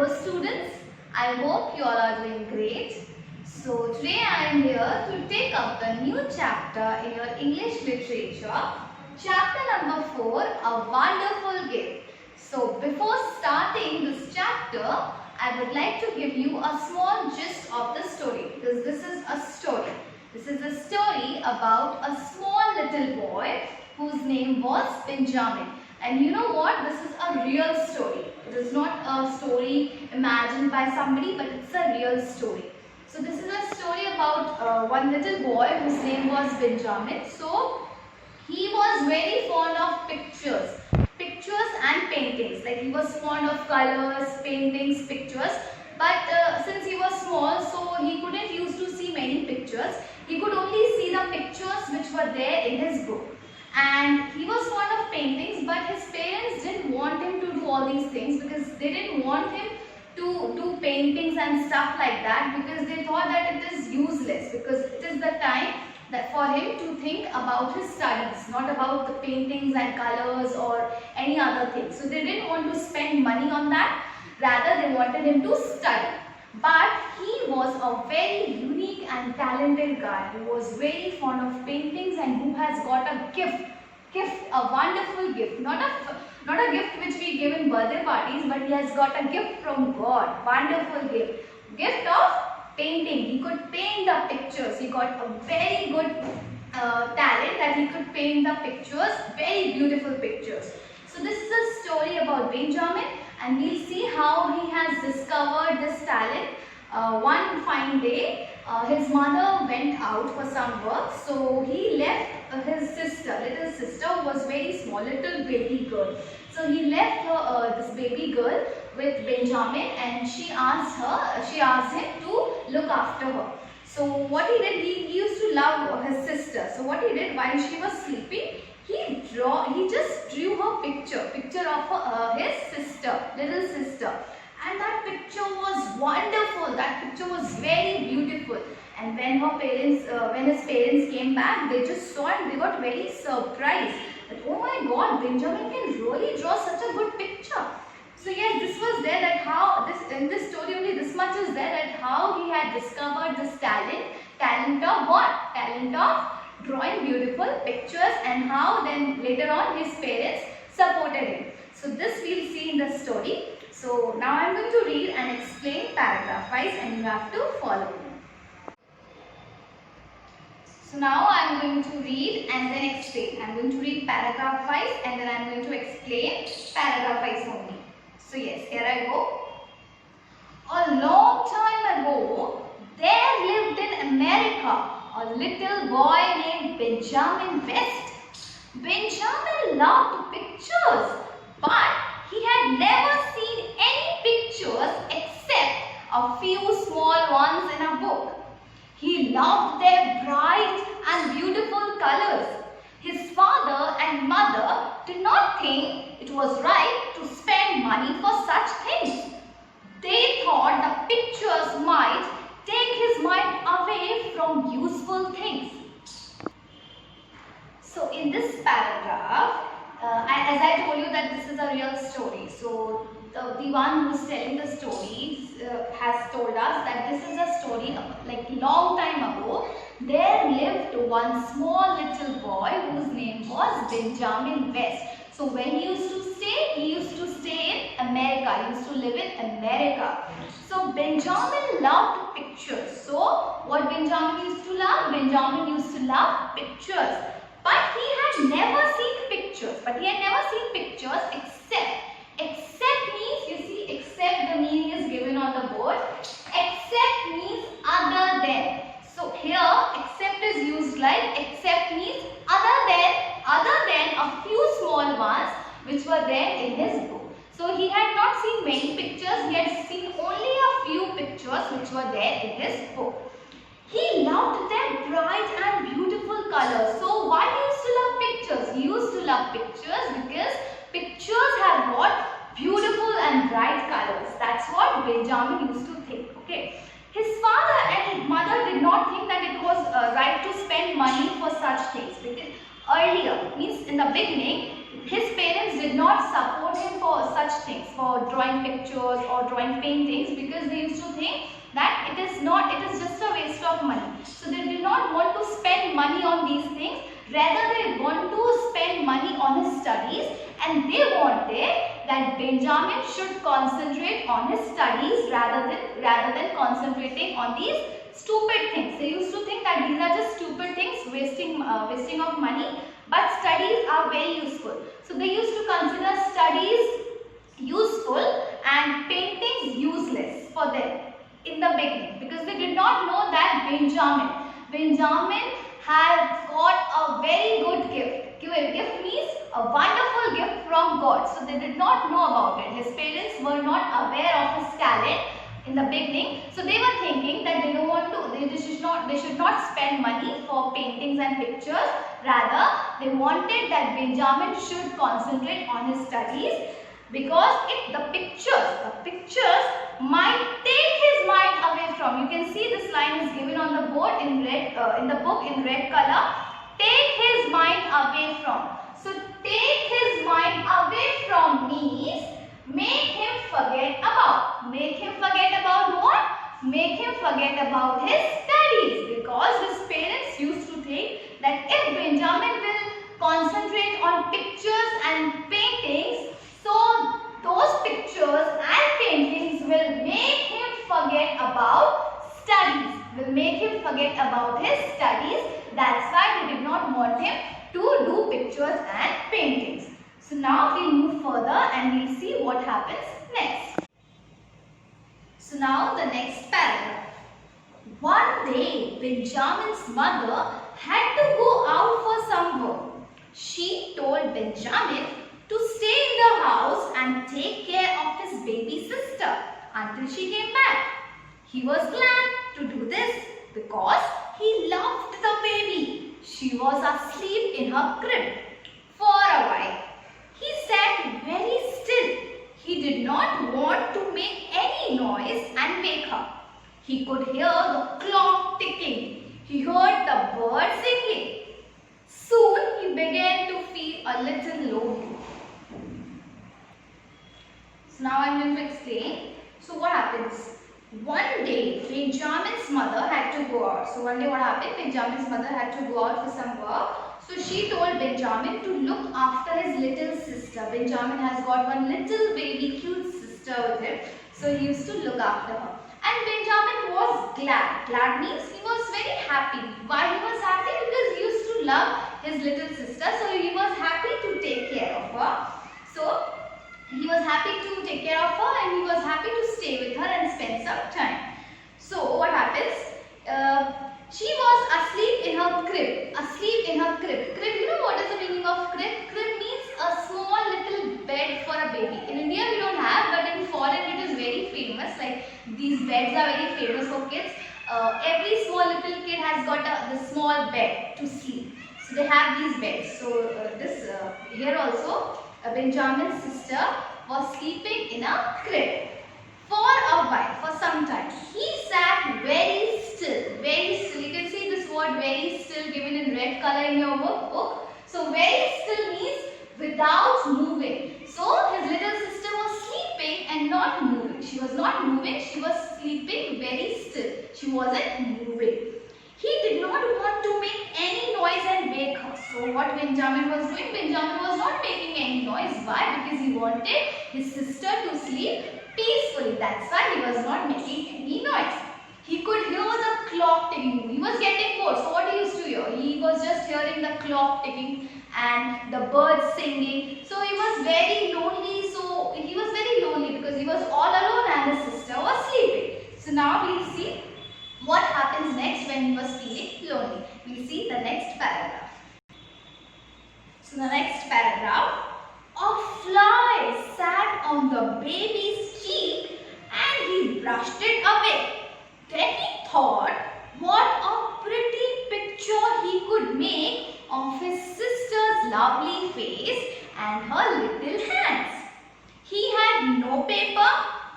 Hello students, I hope you all are doing great. So today I am here to take up the new chapter in your English literature, chapter number 4, A Wonderful Gift. So before starting this chapter, I would like to give you a small gist of the story, because this is a story. This is a story about a small little boy whose name was Benjamin. And you know what? This is a real story. It is not a story imagined by somebody, but it's a real story. So this is a story about one little boy whose name was Benjamin. So he was very fond of pictures and paintings. Like he was fond of colors, paintings, pictures. But since he was small, so he couldn't used to see many pictures. He could only see the pictures which were there in his book. And he was fond of paintings, but his parents didn't want him to do all these things because they didn't want him to do paintings and stuff like that, because they thought that it is useless, because it is the time that for him to think about his studies, not about the paintings and colors or any other thing. So they didn't want to spend money on that, rather they wanted him to study. But he was a very unique and talented guy who was very fond of paintings and who has got a a wonderful gift. Not a gift which we give in birthday parties, but he has got a gift from God. Wonderful gift. Gift of painting. He could paint the pictures. He got a very good talent that he could paint the pictures, very beautiful pictures. So this is a story about Benjamin, and we'll see how he has discovered this talent. One fine day, his mother went out for some work, so he left his little sister who was very small, little baby girl. So he left her, this baby girl with Benjamin, and she asked him to look after her. So what he did, he used to love his sister. So what he did while she was sleeping, he just drew her picture of his sister, little sister. And that picture was wonderful. That picture was very beautiful. And when his parents came back, they just saw it. They got very surprised that, oh my God, Benjamin can really draw such a good picture. So yes, this was there, that in this story only this much is there, that how he had discovered this talent of what? Talent of drawing beautiful pictures, and how then later on his parents supported him. So this we'll see in the story. So now I am going to read and explain paragraph wise, and you have to follow me. So now I am going to read and then explain. I am going to read paragraph wise and then I am going to explain paragraph wise only. So yes, here I go. A long time ago, there lived in America a little boy named Benjamin West. Benjamin loved pictures, but he had never seen any pictures except a few small ones in a book. He loved their bright and beautiful colors. His father and mother did not think it was right to spend money for such things. They thought the pictures might take his mind away from useful things. So in this paragraph, as I told you that this is a real story. So the one who is telling the story has told us that this is a story like long time ago. There lived one small little boy whose name was Benjamin West. So when he used to stay in America. He used to live in America. So Benjamin loved pictures. So what Benjamin used to love? Benjamin used to love pictures. But he had never seen pictures. Except means, you see, except the meaning is given on the board. Except means other than. So here except is used like except means other than a few small ones which were there in his book. So he had not seen many pictures. He had seen only a few pictures which were there in his book. He loved their bright and beautiful colors. So why he used to love pictures? He used to love pictures because pictures have got beautiful and bright colors. That's what Benjamin used to think. Okay. His father and mother did not think that it was right to spend money for such things, because earlier, means in the beginning, his parents did not support him for such things, for drawing pictures or drawing paintings, because they used to think that it is just a waste of money. So they did not want to spend money on these things. Rather, they want to spend money on his studies, and they wanted that Benjamin should concentrate on his studies rather than concentrating on these stupid things. They used to think that these are just stupid things, wasting of money, but studies are very useful. So they used to consider studies useful and paintings useless for them in the beginning, because they did not know that Benjamin had got a very good gift. Gift means a wonderful gift from God. So they did not know about it. His parents were not aware of his talent in the beginning. So they were thinking that they should not spend money for paintings and pictures. Rather, they wanted that Benjamin should concentrate on his studies, because the pictures might take his mind away from. You can see this line is given on the board in red, in the book in red color. Take his mind away from. So take his mind away from means make him forget about. Make him forget about what? Make him forget about his studies, because his parents used to think that if Benjamin will concentrate on pictures and paintings, so those pictures and paintings will make him forget about studies, will make him forget about his studies. That's why they did not want him to do pictures and paintings. So now we'll move further and we'll see what happens next. So now the next paragraph. One day Benjamin's mother had to go out for some work. She told Benjamin to stay in the house and take care of his baby sister until she came back. He was glad to do this because he loved the baby. She was asleep in her crib. For a while, he sat very still. He did not want to make any noise and wake her. He could hear the clock ticking. He heard the bird singing. Soon he began to feel a little lonely. So now I am going to explain. So what happens? One day Benjamin's mother had to go out. So one day what happened? Benjamin's mother had to go out for some work. So she told Benjamin to look after his little sister. Benjamin has got one little baby cute sister with him. So he used to look after her. And Benjamin was glad. Glad means he was very happy. Why he was happy? Because he used to love his little sister. So he was happy to take care of her. So he was happy to take care of her and he was happy to stay with her and spend some time. So what happens? She was asleep in her crib. Asleep in her crib. Crib, you know what is the meaning of crib? Crib means a small little bed for a baby. In India we don't have, but in foreign it is very famous. Like these beds are very famous for kids. Every small little kid has got the small bed to sleep. So they have these beds. So here also Benjamin's sister was sleeping in a crib. For a while, for some time, he sat very still, very still. You can see this word very still given in red color in your book. So very still means without moving. So his little sister was sleeping and not moving. She was not moving, she was sleeping very still. She wasn't moving. He did not want to make any noise and wake her. So what Benjamin was doing? Benjamin was not making any noise. Why? Because he wanted his sister to sleep peacefully. That's why he was not making any noise. He could hear the clock ticking. He was getting bored. So what he used to hear? He was just hearing the clock ticking and the birds singing. So he was very lonely. So he was very lonely because he was all alone and his sister was sleeping. So now we'll see what happens next when he was feeling lonely. We'll see the next paragraph. So the next paragraph. A fly sat on the baby's cheek and he brushed it away. Then he thought what a pretty picture he could make of his sister's lovely face and her little hands. He had no paper,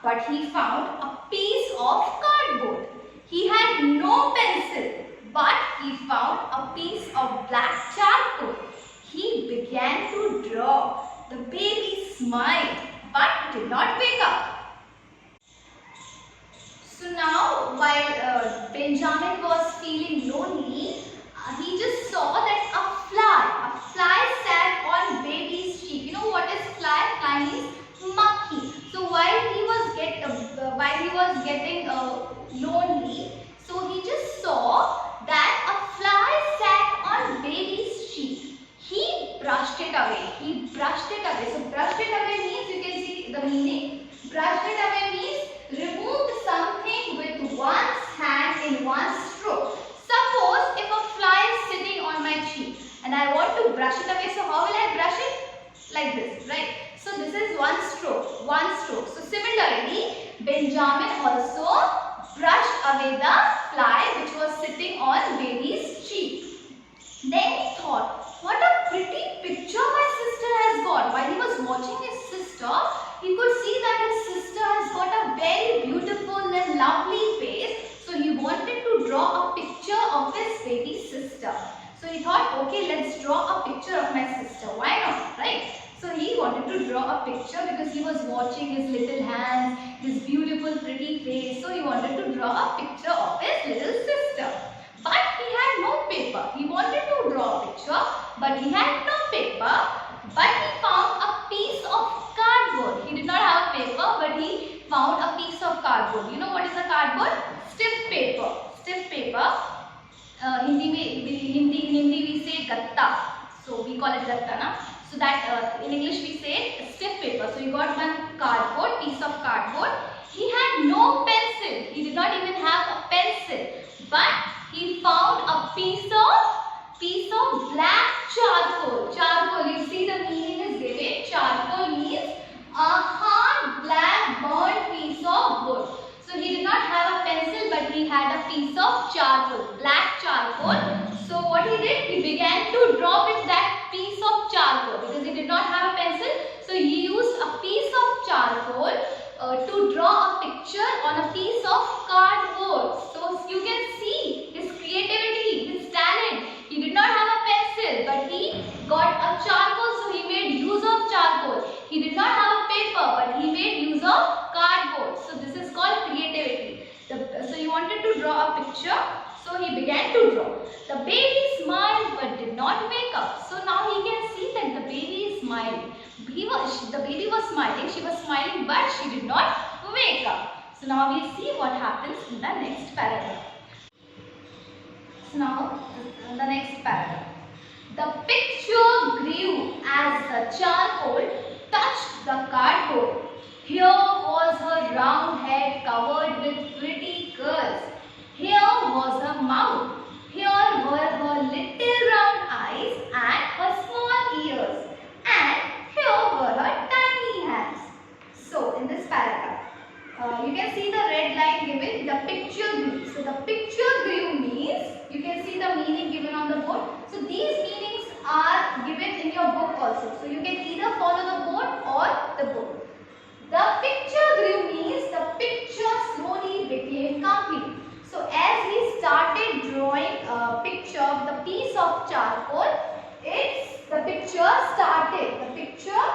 but he found a piece of cardboard. He had no pencil, but he found a piece of black charcoal. He began to draw. The baby smiled but did not wake up. So now, while Benjamin was feeling lonely, he just saw that a fly sat on baby's cheek. You know what is fly? Fly means monkey. So while he was getting lonely, so he just saw that a fly sat on baby's cheek. He brushed it away. He brushed it away. So brushed it away means, you can see the meaning. Brushed it away means removed something with one's hand in one stroke. Suppose if a fly is sitting on my cheek and I want to brush it away, so how will I brush it? Like this, right? So this is one stroke, one stroke. So similarly, Benjamin also brushed away the fly which was sitting on baby's cheek. Then he thought, what a pretty picture my sister has got. While he was watching his sister, he could see that his sister has got a very beautiful and lovely face. So he wanted to draw a picture of his baby sister. So he thought, okay, let's draw a picture of my sister. Why not, right? So he wanted to draw a picture because he was watching his little hands, his beautiful pretty face. So he wanted to draw a picture of his little sister. But he had no paper. He wanted to draw a picture, but he had no paper. But he found a piece of cardboard. He did not have a paper, but he found a piece of cardboard. You know what is a cardboard? Stiff paper. Stiff paper. Hindi we say gatta. So we call it gatta, na? So that in English we say stiff paper. So he got one cardboard, piece of cardboard. He had no pencil. He did not even have a pencil. But he found a piece of black charcoal. Charcoal, you see the meaning is given. Charcoal means a hard black burnt piece of wood. So he did not have a pencil, but he had a piece of charcoal, black charcoal. So what he did, he began to draw with that piece of charcoal because he did not have a pencil. So he used a piece of charcoal to draw a picture on a piece of cardboard. So you can see his creativity, his talent. He did not have a pencil, but he got a charcoal, so he made use of charcoal. He did not have a paper, but he made use of cardboard. So this is called creativity. So he wanted to draw a picture, so he began to draw. The baby smiled but did not wake up. So now he can see that the baby is smiling. The baby was smiling, she was smiling, but she did not wake up. So now we see what happens in the next paragraph. So now the next paragraph. The picture grew as the charcoal touched the cardboard. Here was her round head covered with pretty curls. Here was her mouth. Here were her little round eyes and her small ears. And here were her tiny hands. So in this paragraph, you can see the red line given, the picture grew. So the picture grew means, you can see the meaning given on the board. So these meanings are given in your book also. So you can either follow the board or the book. The picture grew means the picture slowly became complete. So as he started drawing a picture of the piece of charcoal, the picture started. The picture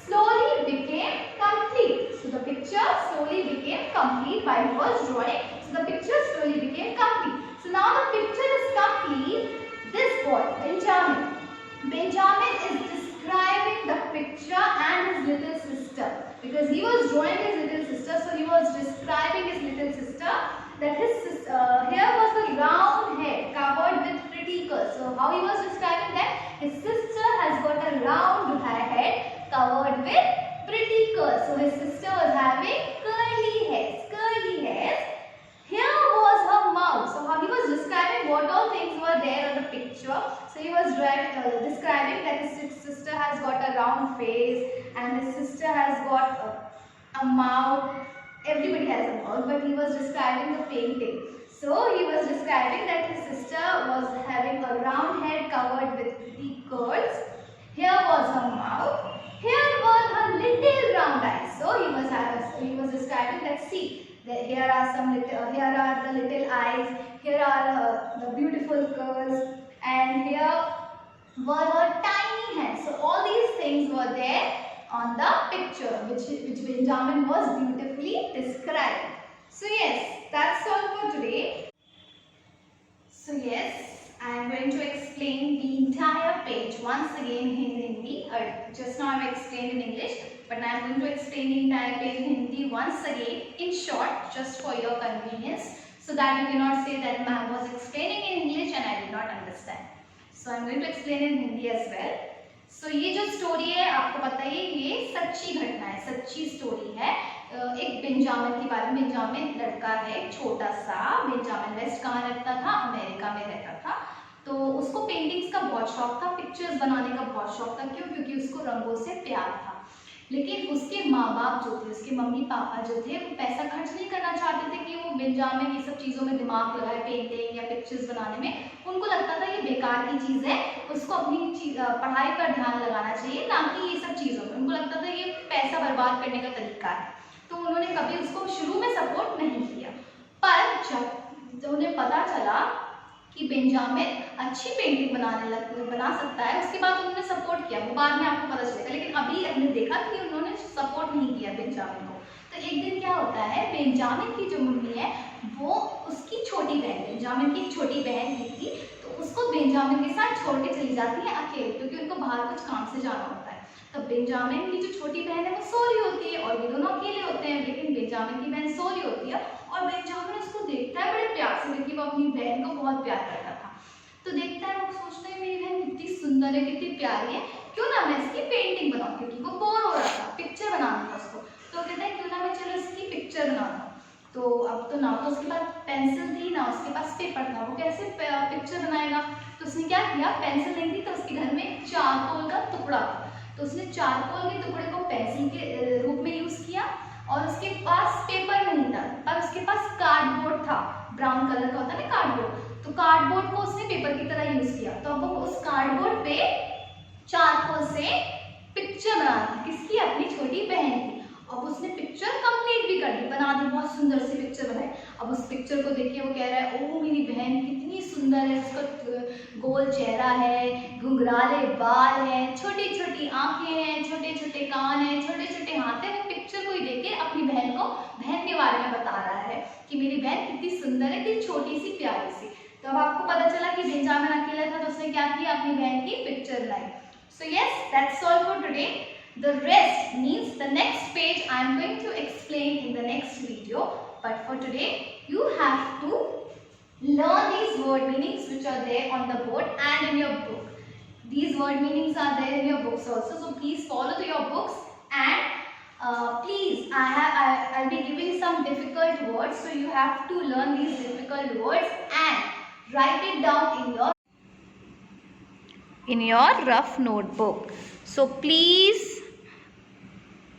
slowly became complete. So the picture slowly became complete while he was drawing. So the picture slowly became complete. So now the picture is complete. This boy, Benjamin. Benjamin is describing the picture and his little sister. Because he was drawing his little sister, so he was describing his little sister. That his sister, here was the round head covered with pretty curls. So how he was describing that? His sister has got a round head covered with pretty curls. So his sister was having curly hairs. Curly hairs. Here was her mouth. So how he was describing what all things were there on the picture. So he was describing that his sister has got a round face and his sister has got a mouth. Everybody has a mouth, but he was describing the painting. So he was describing that his sister was having a round head covered with pretty curls. Here was her mouth. Here were her little round eyes. So he was describing that, see, here are the little eyes. Here are the beautiful curls, and here were her tiny tiny hands. So all these things were there on the picture which Benjamin was beautifully described. So yes, that's all for today. So yes, I am going to explain the entire page once again in Hindi. Just now I have explained in English, but now I am going to explain the entire page in Hindi once again in short, just for your convenience, so that you cannot say that ma'am was explaining in English and I did not understand. So I am going to explain in Hindi as well. So ये जो story है आपको बताइए, ये सच्ची घटना है, सच्ची स्टोरी है एक बेंजामिन के बारे में। बेंजामिन लड़का है छोटा सा। बेंजामिन वेस्ट कहाँ रहता था? अमेरिका में रहता था। तो उसको पेंटिंग्स का बहुत शौक था, पिक्चर्स बनाने का बहुत शौक था। क्यों? क्योंकि उसको रंगों से प्यार था। लेकिन उसके माँ बाप जो थे, उसके मम्मी पापा जो थे, वो पैसा खर्च नहीं करना चाहते थे कि वो बेंजामिन ये सब चीज़ों में दिमाग लगाए, पेंटिंग या पिक्चर्स बनाने में। उनको लगता था ये बेकार की चीज़ है, उसको अपनी पढ़ाई पर ध्यान लगाना चाहिए, ना कि ये सब चीज़ों में। उनको लगता था ये पैसा बर्बाद करने का तरीका है, तो उन्होंने कभी उसको शुरू में सपोर्ट नहीं किया। पर जब उन्हें पता चला कि बेंजामिन अच्छी पेंटिंग बना सकता है, उसके बाद उन्होंने सपोर्ट किया। वो बाद में आपको पता चलेगा, लेकिन अभी हमने देखा कि उन्होंने सपोर्ट नहीं किया बेंजामिन को। तो एक दिन क्या होता है, बेंजामिन की जो मम्मी है वो उसकी छोटी बहन, बेंजामिन की छोटी बहन ही थी, तो उसको बेंजामिन के साथ छोड़ के चली जाती है अकेले, क्योंकि उनको बाहर कुछ काम से जाना होता है। तो बेंजामिन की जो छोटी बहन है वो सो रही होती है और ये दोनों अकेले होते हैं, लेकिन बेंजामिन की बहन सो रही होती है और बेंजामिन उसको देखता है बड़े प्यार से, क्योंकि वो अपनी बहन को बहुत प्यार करता था। तो देखता है, वो सोचता है मेरी बहन कितनी सुंदर है, कितनी प्यारी है, क्यों ना मैं इसकी पेंटिंग बनाऊं, क्योंकि वो बोर हो रहा था, पिक्चर बनाना था उसको। तो कहता है क्यों ना मैं चलो इसकी पिक्चर बनाता हूँ। तो अब तो ना तो उसके पास पेंसिल थी, ना उसके पास पेपर था, वो कैसे पिक्चर बनाएगा। तो उसने क्या किया, पेंसिल नहीं थी तो उसके घर में चारकोल का टुकड़ा था, तो उसने चारकोल के टुकड़े को पेंसिल के रूप में यूज किया। और उसके पास पेपर नहीं था, पर उसके पास कार्डबोर्ड था, ब्राउन कलर का होता है ना कार्डबोर्ड, तो कार्डबोर्ड को उसने पेपर की तरह यूज किया। तो अब वो उस कार्डबोर्ड पे चारकोल से पिक्चर बना दी, किसकी? अपनी छोटी बहन की। अब उसने पिक्चर कंप्लीट भी कर दी, बना दी, बहुत सुंदर सी पिक्चर बनाई। अब उस पिक्चर को देखिए वो कह रहा है, ओ मेरी बहन कितनी सुंदर है, उसका गोल चेहरा है, घुंघराले बाल हैं, छोटी छोटी आंखें हैं, छोटे छोटे कान हैं, छोटे छोटे हाथ हैं। वो पिक्चर को ही देख के अपनी बहन के बारे में बता रहा है कि मेरी बहन कितनी सुंदर है, कितनी छोटी सी प्यारी सी। तो अब आपको पता चला कि बेंजामिन अकेला था, तो उसने क्या किया, अपनी बहन की picture lie. So yes, that's all for today. The rest means the next page I am going to explain in the next video. But for today, you have to learn these word meanings which are there on the board and in your book. These word meanings are there in your books also. So please follow to your books and please, I'll be giving some difficult words. So you have to learn these difficult words and write it down in your rough notebook. So please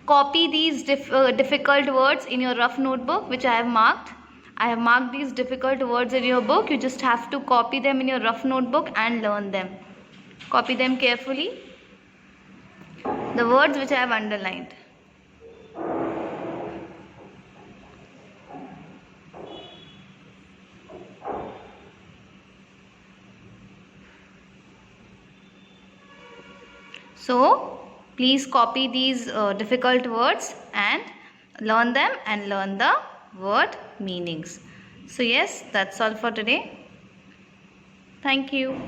copy these difficult words in your rough notebook which I have marked. I have marked these difficult words in your book. You just have to copy them in your rough notebook and learn them. Copy them carefully. The words which I have underlined. So please copy these difficult words and learn them and learn the word meanings. So yes, that's all for today. Thank you.